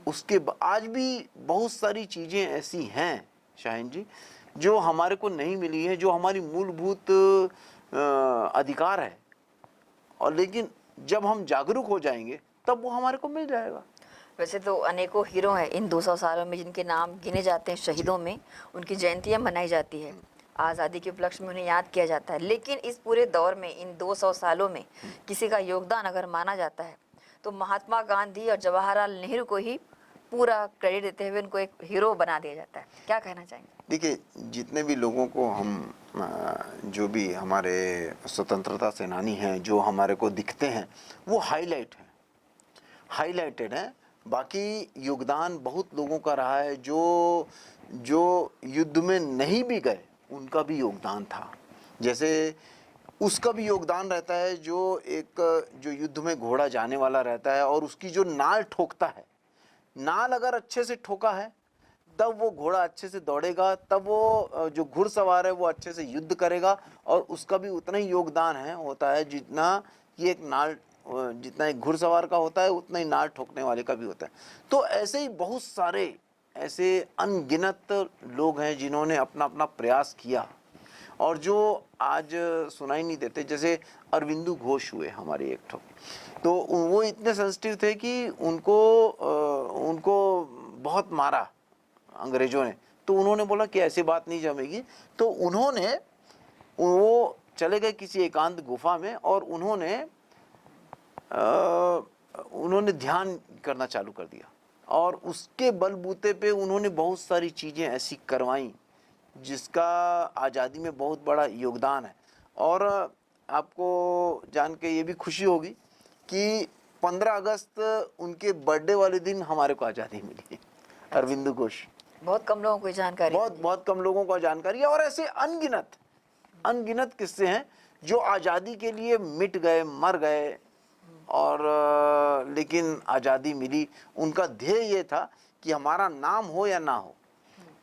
[SPEAKER 12] उसके आज भी बहुत सारी चीज़ें ऐसी हैं शाहीन जी जो हमारे को नहीं मिली है, जो हमारी मूलभूत अधिकार है। और लेकिन जब हम जागरूक हो जाएंगे तब वो हमारे को मिल जाएगा।
[SPEAKER 1] वैसे तो अनेकों हीरो हैं इन 200 सालों में जिनके नाम गिने जाते हैं शहीदों में, उनकी जयंतियां मनाई जाती है, आज़ादी के उपलक्ष्य में उन्हें याद किया जाता है। लेकिन इस पूरे दौर में, इन 200 सालों में किसी का योगदान अगर माना जाता है तो महात्मा गांधी और जवाहरलाल नेहरू को ही पूरा क्रेडिट देते हुए उनको एक हीरो बना दिया जाता है। क्या कहना चाहेंगे?
[SPEAKER 12] देखिए, जितने भी लोगों को हम जो भी हमारे स्वतंत्रता सेनानी हैं, जो हमारे को दिखते हैं, वो हाईलाइटेड हैं। बाकी योगदान बहुत लोगों का रहा है। जो युद्ध में नहीं भी गए उनका भी योगदान था। जैसे उसका भी योगदान रहता है जो युद्ध में घोड़ा जाने वाला रहता है और उसकी जो नाल ठोकता है, नाल अगर अच्छे से ठोका है तब वो घोड़ा अच्छे से दौड़ेगा, तब वो जो घुड़सवार है वो अच्छे से युद्ध करेगा। और उसका भी उतना ही योगदान होता है जितना एक घुड़सवार का होता है, उतना ही नाल ठोकने वाले का भी होता है। तो ऐसे ही बहुत सारे ऐसे अनगिनत लोग हैं जिन्होंने अपना अपना प्रयास किया और जो आज सुनाई नहीं देते। जैसे अरविंदु घोष हुए हमारे एक ठो, तो वो इतने सेंसिटिव थे कि उनको बहुत मारा अंग्रेजों ने। तो उन्होंने बोला कि ऐसी बात नहीं जमेगी। तो वो चले गए किसी एकांत गुफा में और उन्होंने ध्यान करना चालू कर दिया। और उसके बलबूते पे उन्होंने बहुत सारी चीज़ें ऐसी करवाई जिसका आज़ादी में बहुत बड़ा योगदान है। और आपको जान के ये भी खुशी होगी कि 15 अगस्त उनके बर्थडे वाले दिन हमारे को आज़ादी मिली। अरविंदु घोष,
[SPEAKER 1] बहुत कम लोगों को जानकारी,
[SPEAKER 12] बहुत कम लोगों को जानकारी है। और ऐसे अनगिनत किस्से हैं जो आज़ादी के लिए मिट गए, मर गए और लेकिन आज़ादी मिली। उनका ध्येय ये था कि हमारा नाम हो या ना हो,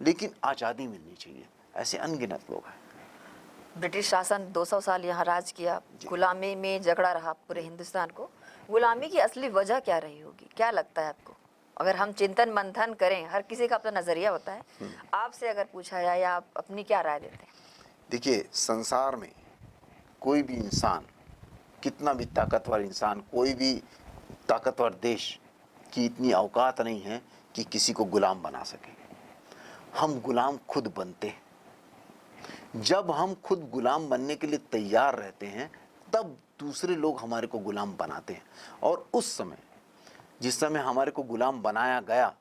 [SPEAKER 12] लेकिन आज़ादी मिलनी चाहिए। ऐसे अनगिनत लोग हैं।
[SPEAKER 1] ब्रिटिश शासन 200 साल यहाँ राज किया, गुलामी में जकड़ा रहा पूरे हिंदुस्तान को। गुलामी की असली वजह क्या रही होगी, क्या लगता है आपको? अगर हम चिंतन मंथन करें, हर किसी का अपना नज़रिया होता है, आपसे अगर पूछा जाए या आप अपनी क्या राय देते हैं?
[SPEAKER 12] देखिए, संसार में कोई भी इंसान, कितना भी ताकतवर इंसान, कोई भी ताकतवर देश की इतनी औकात नहीं है कि किसी को गुलाम बना सके। हम गुलाम खुद बनते हैं। जब हम खुद गुलाम बनने के लिए तैयार रहते हैं तब दूसरे लोग हमारे को गुलाम बनाते हैं। और उस समय, जिस समय हमारे को गुलाम बनाया गया,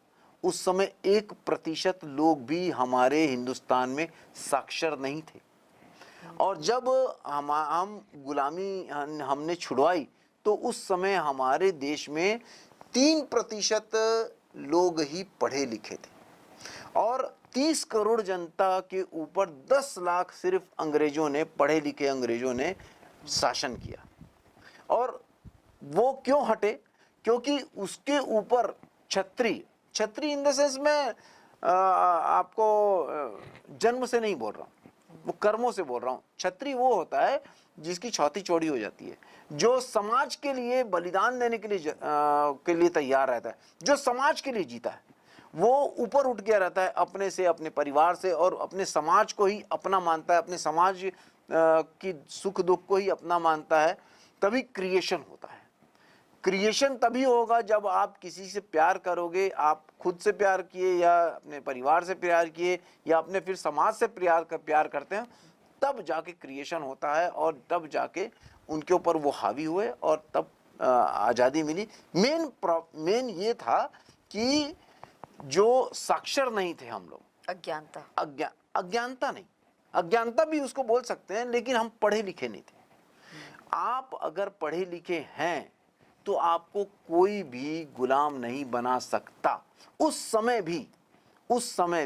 [SPEAKER 12] उस समय 1% लोग भी हमारे हिंदुस्तान में साक्षर नहीं थे। और जब हम गुलामी हमने छुड़वाई तो उस समय हमारे देश में 3% लोग ही पढ़े लिखे थे और 30 करोड़ जनता के ऊपर 10 लाख सिर्फ अंग्रेजों ने, पढ़े लिखे अंग्रेजों ने शासन किया। और वो क्यों हटे? क्योंकि उसके ऊपर छत्री इन द सेंस में आपको जन्म से नहीं बोल रहा हूँ, वो कर्मों से बोल रहा हूँ। क्षत्रिय वो होता है जिसकी छाती चौड़ी हो जाती है, जो समाज के लिए बलिदान देने के लिए तैयार रहता है, जो समाज के लिए जीता है, वो ऊपर उठ गया रहता है अपने से, अपने परिवार से, और अपने समाज को ही अपना मानता है, अपने समाज की सुख दुख को ही अपना मानता है। तभी क्रिएशन होता है। क्रिएशन तभी होगा जब आप किसी से प्यार करोगे, आप खुद से प्यार किए या अपने परिवार से प्यार किए या अपने फिर समाज से प्यार करते हैं, तब जाके क्रिएशन होता है और तब जाके उनके ऊपर वो हावी हुए और तब आज़ादी मिली। मेन ये था कि जो साक्षर नहीं थे हम लोग, अज्ञानता नहीं, अज्ञानता भी उसको बोल सकते हैं, लेकिन हम पढ़े लिखे नहीं थे। आप अगर पढ़े लिखे हैं तो आपको कोई भी गुलाम नहीं बना सकता। उस समय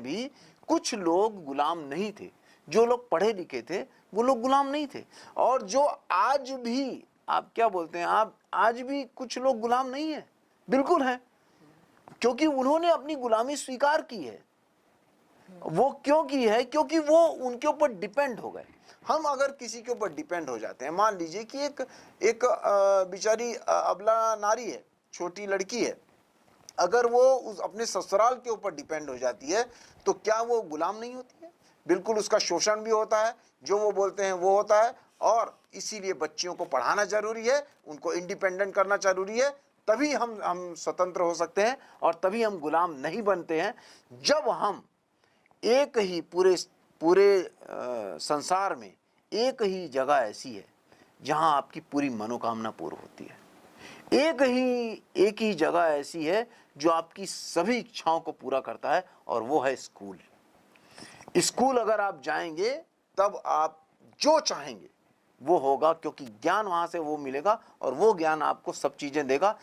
[SPEAKER 12] भी कुछ लोग गुलाम नहीं थे। जो लोग पढ़े लिखे थे वो लोग गुलाम नहीं थे। और जो आज भी, आप क्या बोलते हैं, आप आज भी कुछ लोग गुलाम नहीं है, बिल्कुल हैं, क्योंकि उन्होंने अपनी गुलामी स्वीकार की है। वो क्यों की है? क्योंकि वो उनके ऊपर डिपेंड हो गए। हम अगर किसी के ऊपर डिपेंड हो जाते हैं, मान लीजिए कि एक बेचारी अबला नारी है, छोटी लड़की है, अगर वो अपने ससुराल के ऊपर डिपेंड हो जाती है तो क्या वो गुलाम नहीं होती है? बिल्कुल, उसका शोषण भी होता है, जो वो बोलते हैं वो होता है। और इसीलिए बच्चियों को पढ़ाना जरूरी है, उनको इंडिपेंडेंट करना जरूरी है, तभी हम स्वतंत्र हो सकते हैं और तभी हम गुलाम नहीं बनते हैं। जब हम एक ही पूरे संसार में एक ही जगह ऐसी है जहां आपकी पूरी मनोकामना पूर्ण होती है, एक ही जगह ऐसी है जो आपकी सभी इच्छाओं को पूरा करता है, और वो है स्कूल। स्कूल अगर आप जाएंगे तब आप जो चाहेंगे वो होगा, क्योंकि ज्ञान वहां से वो मिलेगा और वो ज्ञान आपको सब चीजें देगा,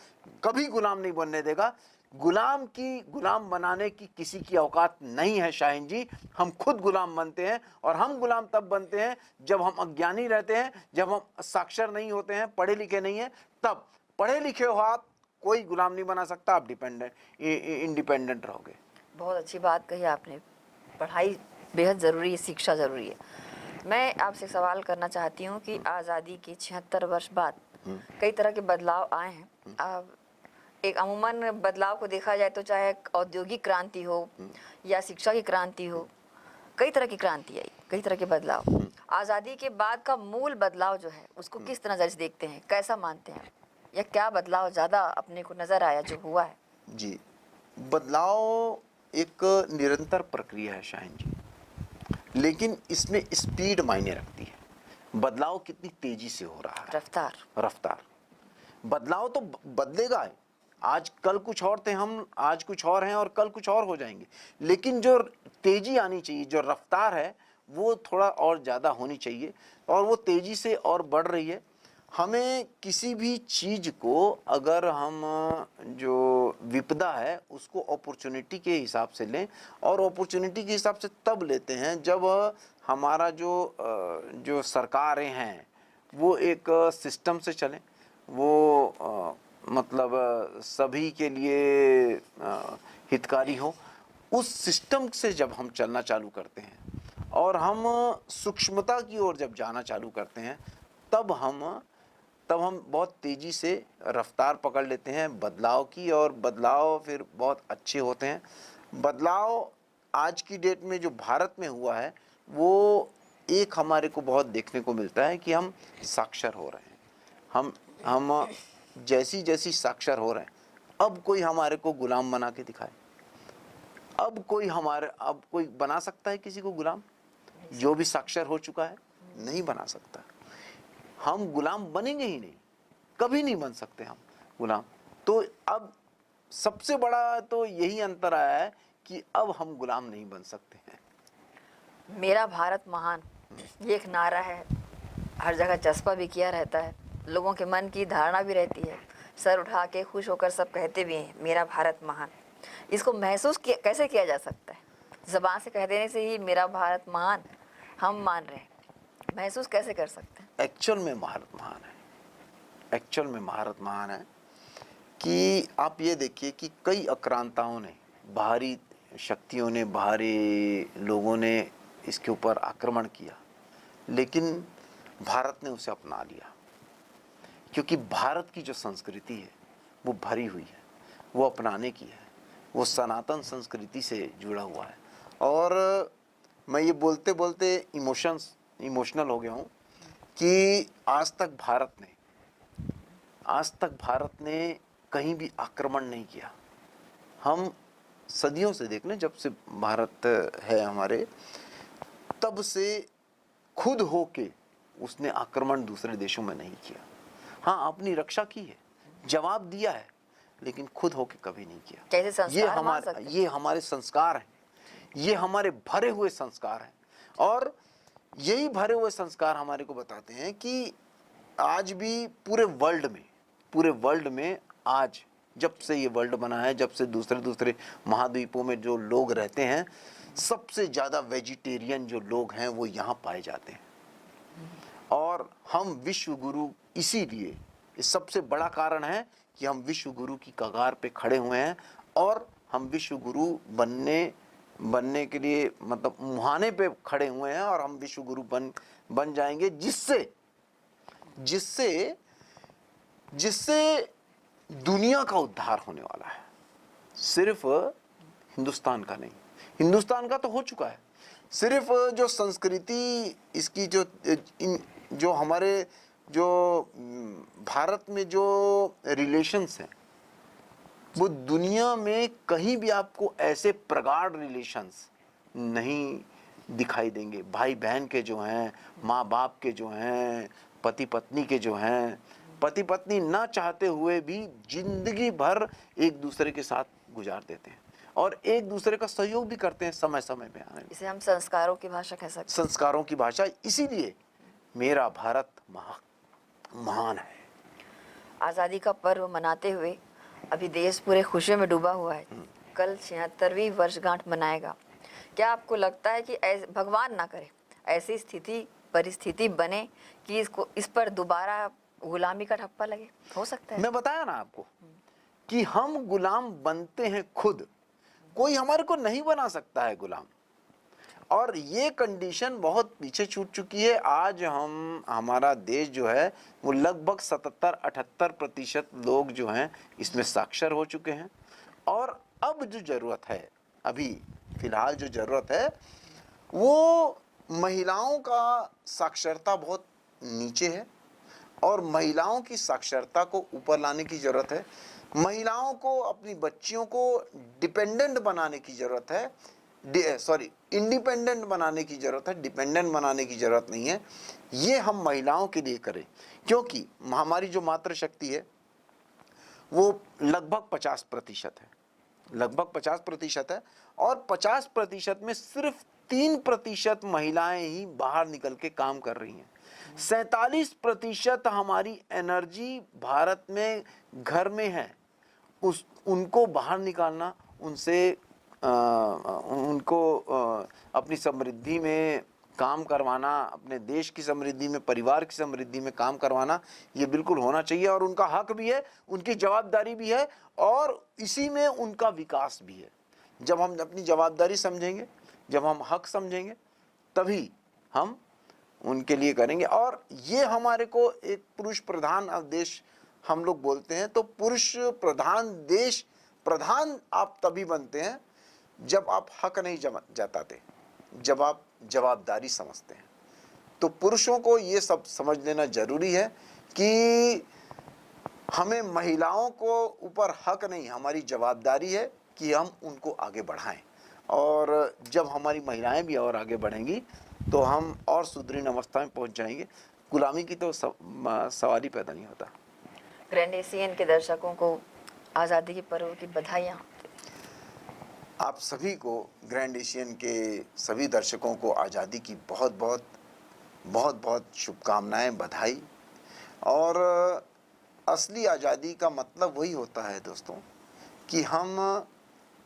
[SPEAKER 12] कभी गुलाम नहीं बनने देगा। गुलाम बनाने की किसी की औकात नहीं है शाहीन जी। हम खुद गुलाम बनते हैं, और हम गुलाम तब बनते हैं जब हम अज्ञानी रहते हैं, जब हम साक्षर नहीं होते हैं, पढ़े लिखे नहीं हैं। तब पढ़े लिखे हो आप, कोई गुलाम नहीं बना सकता, आप इंडिपेंडेंट रहोगे।
[SPEAKER 1] बहुत अच्छी बात कही आपने। पढ़ाई बेहद ज़रूरी है, शिक्षा ज़रूरी है। मैं आपसे सवाल करना चाहती हूँ कि आज़ादी के 76 वर्ष बाद कई तरह के बदलाव आए हैं। अब एक अमूमन बदलाव को देखा जाए तो चाहे औद्योगिक क्रांति हो या शिक्षा की क्रांति हो, कई तरह की क्रांति आई, कई तरह के बदलाव। आज़ादी के बाद का मूल बदलाव जो है उसको किस तरह नज़र से देखते हैं, कैसा मानते हैं, या क्या बदलाव ज़्यादा अपने को नज़र आया जो हुआ है?
[SPEAKER 12] जी, बदलाव एक निरंतर प्रक्रिया है शाहीन जी, लेकिन इसमें स्पीड मायने रखती है। बदलाव कितनी तेजी से हो रहा है, रफ्तार। बदलाव तो बदलेगा। आज कल कुछ और थे हम, आज कुछ और हैं और कल कुछ और हो जाएंगे, लेकिन जो तेजी आनी चाहिए, जो रफ्तार है, वो थोड़ा और ज़्यादा होनी चाहिए, और वो तेजी से और बढ़ रही है। हमें किसी भी चीज़ को अगर हम जो विपदा है उसको अपॉर्चुनिटी के हिसाब से लें, और अपॉर्चुनिटी के हिसाब से तब लेते हैं जब हमारा जो सरकारें हैं वो एक सिस्टम से चलें, वो मतलब सभी के लिए हितकारी हो। उस सिस्टम से जब हम चलना चालू करते हैं और हम सूक्ष्मता की ओर जब जाना चालू करते हैं, तब हम बहुत तेज़ी से रफ्तार पकड़ लेते हैं बदलाव की, और बदलाव फिर बहुत अच्छे होते हैं। बदलाव आज की डेट में जो भारत में हुआ है वो एक हमारे को बहुत देखने को मिलता है कि हम साक्षर हो रहे हैं। हम जैसी साक्षर हो रहे हैं, अब कोई हमारे को गुलाम बना के दिखाए। अब कोई बना सकता है किसी को गुलाम? जो भी साक्षर हो चुका है नहीं बना सकता। हम गुलाम बनेंगे ही नहीं, कभी नहीं बन सकते हम गुलाम। तो अब सबसे बड़ा तो यही अंतर आया है कि अब हम गुलाम नहीं बन सकते हैं।
[SPEAKER 1] मेरा भारत महान, ये एक नारा है, हर जगह चस्पा भी किया रहता है, लोगों के मन की धारणा भी रहती है, सर उठा के खुश होकर सब कहते भी हैं मेरा भारत महान। इसको महसूस कैसे किया जा सकता है? ज़बान से कह देने से ही मेरा भारत महान हम मान रहे हैं, महसूस कैसे कर सकते हैं?
[SPEAKER 12] एक्चुअल में भारत महान है कि आप ये देखिए कि कई आक्रांताओं ने, बाहरी शक्तियों ने, बाहरी लोगों ने इसके ऊपर आक्रमण किया, लेकिन भारत ने उसे अपना लिया, क्योंकि भारत की जो संस्कृति है वो भरी हुई है, वो अपनाने की है, वो सनातन संस्कृति से जुड़ा हुआ है। और मैं ये बोलते बोलते इमोशनल हो गया हूँ कि आज तक भारत ने कहीं भी आक्रमण नहीं किया। हम सदियों से देख लें, जब से भारत है हमारे, तब से खुद होके उसने आक्रमण दूसरे देशों में नहीं किया। हाँ, अपनी रक्षा की है, जवाब दिया है, लेकिन खुद होके कभी नहीं किया।
[SPEAKER 1] कैसे संस्कार
[SPEAKER 12] ये हमारे संस्कार हैं, ये हमारे भरे हुए संस्कार हैं। और यही भरे हुए संस्कार हमारे को बताते हैं कि आज भी पूरे वर्ल्ड में आज जब से ये वर्ल्ड बना है, जब से दूसरे महाद्वीपों में जो लोग रहते हैं, सबसे ज़्यादा वेजिटेरियन जो लोग हैं वो यहाँ पाए जाते हैं। और हम विश्व गुरु, इसीलिए इस सबसे बड़ा कारण है कि हम विश्व गुरु की कगार पे खड़े हुए हैं, और हम विश्व गुरु बनने के लिए मतलब मुहाने पे खड़े हुए हैं, और हम विश्व गुरु बन जाएंगे, जिससे दुनिया का उद्धार होने वाला है। सिर्फ हिंदुस्तान का नहीं, हिंदुस्तान का तो हो चुका है। सिर्फ जो संस्कृति इसकी जो हमारे जो भारत में जो रिलेशंस हैं, वो दुनिया में कहीं भी आपको ऐसे प्रगाढ़ रिलेशंस नहीं दिखाई देंगे। भाई बहन के जो हैं, माँ बाप के जो हैं, पति पत्नी के जो हैं, पति पत्नी ना चाहते हुए भी जिंदगी भर एक दूसरे के साथ गुजार देते हैं और एक दूसरे का सहयोग भी करते हैं समय समय पे आने।
[SPEAKER 1] इसे हम संस्कारों की भाषा कह सकते हैं।
[SPEAKER 12] संस्कारों की भाषा, इसीलिए मेरा भारत महान है।
[SPEAKER 1] आज़ादी का पर्व मनाते हुए अभी देश पूरे खुशियों में डूबा हुआ है। कल 76वीं वर्षगांठ मनाएगा। क्या आपको लगता है कि भगवान ना करे ऐसी परिस्थिति बने कि इस पर दोबारा गुलामी का ठप्पा लगे? हो सकता है।
[SPEAKER 12] मैं बताया ना आपको कि हम गुलाम बनते हैं खुद, कोई हमारे को नहीं बना सकता है गुलाम। और ये कंडीशन बहुत पीछे छूट चुकी है। आज हमारा देश जो है वो लगभग 77-78% लोग जो हैं इसमें साक्षर हो चुके हैं। और अब जो ज़रूरत है, अभी फिलहाल जो ज़रूरत है, वो महिलाओं का साक्षरता बहुत नीचे है और महिलाओं की साक्षरता को ऊपर लाने की ज़रूरत है। महिलाओं को, अपनी बच्चियों को डिपेंडेंट बनाने की ज़रूरत है, इंडिपेंडेंट बनाने की ज़रूरत है, डिपेंडेंट बनाने की ज़रूरत नहीं है। ये हम महिलाओं के लिए करें, क्योंकि हमारी जो मातृशक्ति है वो लगभग 50% है, लगभग 50% है। और 50% में सिर्फ 3% महिलाएं ही बाहर निकल के काम कर रही हैं। 47% हमारी एनर्जी भारत में घर में है, उनको बाहर निकालना, उनको अपनी समृद्धि में काम करवाना, अपने देश की समृद्धि में, परिवार की समृद्धि में काम करवाना, ये बिल्कुल होना चाहिए। और उनका हक भी है, उनकी जवाबदारी भी है, और इसी में उनका विकास भी है। जब हम अपनी जवाबदारी समझेंगे, जब हम हक समझेंगे, तभी हम उनके लिए करेंगे। और ये हमारे को एक पुरुष प्रधान देश हम लोग बोलते हैं, तो पुरुष प्रधान देश प्रधान आप तभी बनते हैं जब आप हक नहीं जताते, जब आप जवाबदारी समझते हैं। तो पुरुषों को ये सब समझ लेना जरूरी है कि हमें महिलाओं को ऊपर हक नहीं, हमारी जवाबदारी है कि हम उनको आगे बढ़ाएं। और जब हमारी महिलाएं भी और आगे बढ़ेंगी तो हम और सुदृढ़ अवस्था में पहुंच जाएंगे। गुलामी की तो सवाल ही पैदा नहीं होता।
[SPEAKER 1] ग्रैंड एशियन के दर्शकों को आज़ादी के पर्व की बधाइयाँ।
[SPEAKER 12] आप सभी को, ग्रैंड एशियन के सभी दर्शकों को आज़ादी की बहुत बहुत शुभकामनाएं, बधाई। और असली आज़ादी का मतलब वही होता है दोस्तों कि हम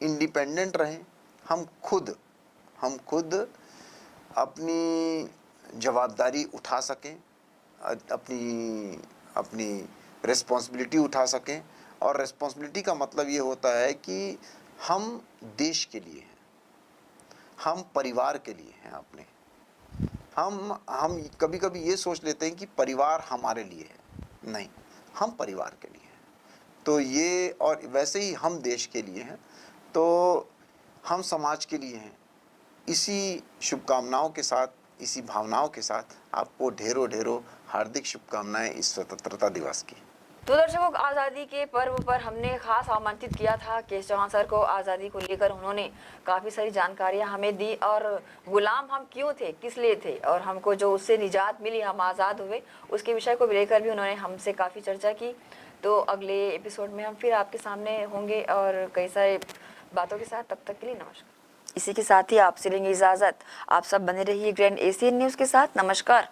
[SPEAKER 12] इंडिपेंडेंट रहें, हम खुद अपनी जवाबदारी उठा सकें, अपनी रिस्पॉन्सिबिलिटी उठा सकें। और रिस्पॉन्सिबिलिटी का मतलब ये होता है कि हम देश के लिए हैं, हम परिवार के लिए हैं अपने। हम कभी कभी ये सोच लेते हैं कि परिवार हमारे लिए है, नहीं, हम परिवार के लिए हैं। तो ये, और वैसे ही हम देश के लिए हैं, तो हम समाज के लिए हैं। इसी शुभकामनाओं के साथ, इसी भावनाओं के साथ आपको ढेरों ढेरों हार्दिक शुभकामनाएं इस स्वतंत्रता दिवस की।
[SPEAKER 1] तो दर्शकों, आज़ादी के पर्व पर हमने खास आमंत्रित किया था केश चौहान सर को। आज़ादी को लेकर उन्होंने काफ़ी सारी जानकारियां हमें दी, और गुलाम हम क्यों थे, किस लिए थे, और हमको जो उससे निजात मिली, हम आज़ाद हुए, उसके विषय को लेकर भी उन्होंने हमसे काफ़ी चर्चा की। तो अगले एपिसोड में हम फिर आपके सामने होंगे और कई सारे बातों के साथ। तब तक के लिए नमस्कार। इसी के साथ ही आपसे लेंगे इजाज़त। आप सब बने रहिए ग्रैंड एशियन न्यूज़ के साथ। नमस्कार।